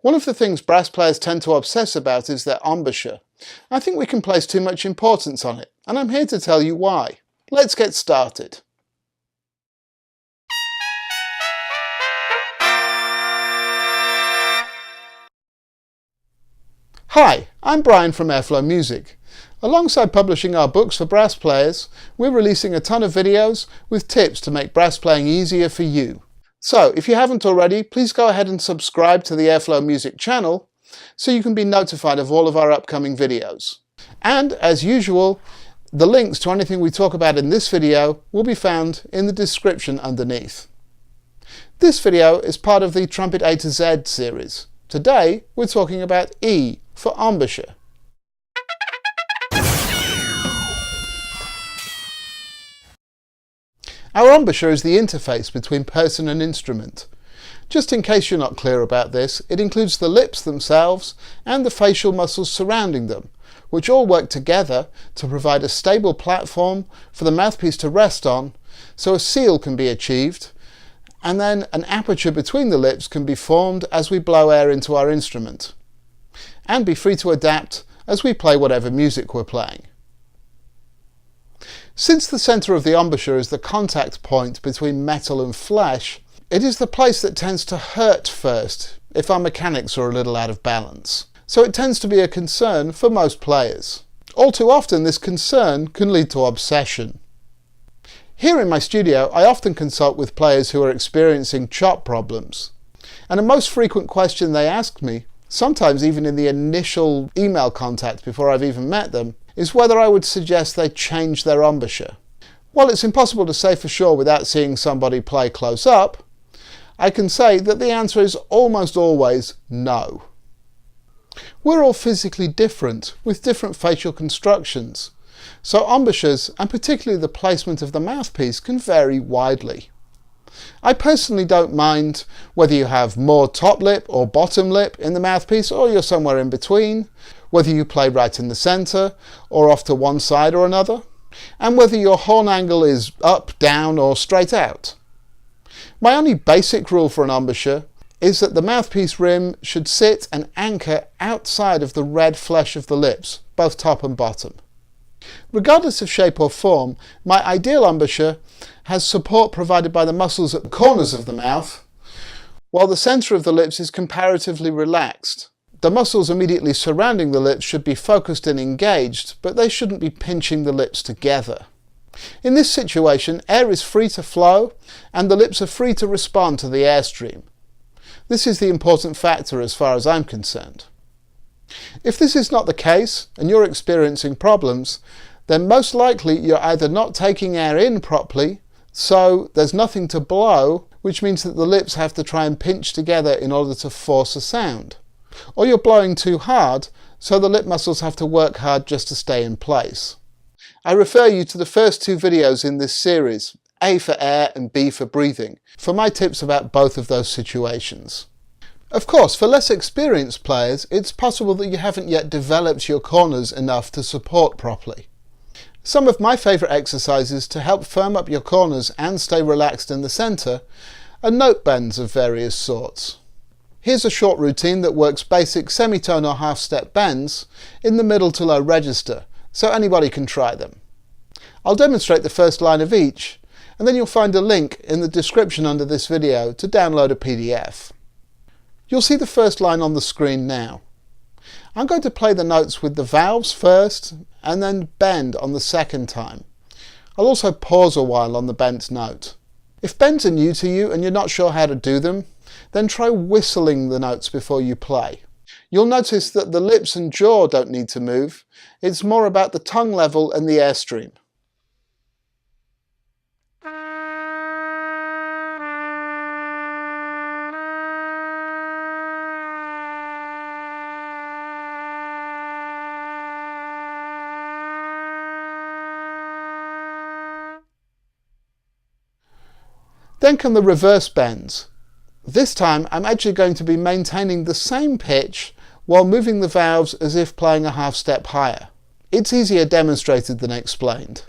One of the things brass players tend to obsess about is their embouchure. I think we can place too much importance on it, and I'm here to tell you why. Let's get started. Hi, I'm Brian from Airflow Music. Alongside publishing our books for brass players, we're releasing a ton of videos with tips to make brass playing easier for you. So, if you haven't already, please go ahead and subscribe to the Airflow Music channel so you can be notified of all of our upcoming videos. And, as usual, the links to anything we talk about in this video will be found in the description underneath. This video is part of the Trumpet A-Z series. Today, we're talking about E for embouchure. Our embouchure is the interface between person and instrument. Just in case you're not clear about this, it includes the lips themselves and the facial muscles surrounding them, which all work together to provide a stable platform for the mouthpiece to rest on, so a seal can be achieved, and then an aperture between the lips can be formed as we blow air into our instrument, and be free to adapt as we play whatever music we're playing. Since the centre of the embouchure is the contact point between metal and flesh, it is the place that tends to hurt first if our mechanics are a little out of balance. So it tends to be a concern for most players. All too often this concern can lead to obsession. Here in my studio I often consult with players who are experiencing chop problems, and a most frequent question they ask me, sometimes even in the initial email contact before I've even met them, is whether I would suggest they change their embouchure. While it's impossible to say for sure without seeing somebody play close up, I can say that the answer is almost always no. We're all physically different, with different facial constructions, so embouchures, and particularly the placement of the mouthpiece, can vary widely. I personally don't mind whether you have more top lip or bottom lip in the mouthpiece, or you're somewhere in between, whether you play right in the centre or off to one side or another, and whether your horn angle is up, down or straight out. My only basic rule for an embouchure is that the mouthpiece rim should sit and anchor outside of the red flesh of the lips, both top and bottom. Regardless of shape or form, my ideal embouchure has support provided by the muscles at the corners of the mouth, while the centre of the lips is comparatively relaxed. The muscles immediately surrounding the lips should be focused and engaged, but they shouldn't be pinching the lips together. In this situation, air is free to flow, and the lips are free to respond to the airstream. This is the important factor as far as I'm concerned. If this is not the case, and you're experiencing problems, then most likely you're either not taking air in properly, so there's nothing to blow, which means that the lips have to try and pinch together in order to force a sound. Or you're blowing too hard, so the lip muscles have to work hard just to stay in place. I refer you to the first two videos in this series, A for air and B for breathing, for my tips about both of those situations. Of course, for less experienced players, it's possible that you haven't yet developed your corners enough to support properly. Some of my favourite exercises to help firm up your corners and stay relaxed in the centre are note bends of various sorts. Here's a short routine that works basic semitone or half-step bends in the middle to low register, so anybody can try them. I'll demonstrate the first line of each, and then you'll find a link in the description under this video to download a PDF. You'll see the first line on the screen now. I'm going to play the notes with the valves first, and then bend on the second time. I'll also pause a while on the bent note. If bends are new to you and you're not sure how to do them, then try whistling the notes before you play. You'll notice that the lips and jaw don't need to move, it's more about the tongue level and the airstream. Then come the reverse bends. This time I'm actually going to be maintaining the same pitch while moving the valves as if playing a half step higher. It's easier demonstrated than explained.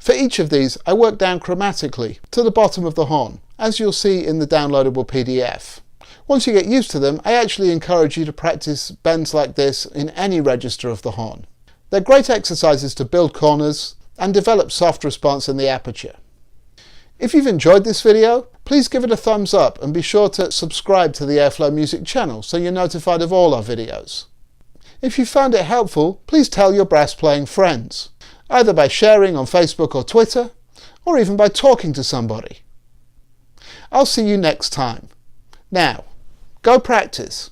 For each of these, I work down chromatically to the bottom of the horn, as you'll see in the downloadable PDF. Once you get used to them, I actually encourage you to practice bends like this in any register of the horn. They're great exercises to build corners and develop soft response in the aperture. If you've enjoyed this video, please give it a thumbs up and be sure to subscribe to the Airflow Music channel so you're notified of all our videos. If you found it helpful, please tell your brass playing friends, either by sharing on Facebook or Twitter, or even by talking to somebody. I'll see you next time. Now, go practice.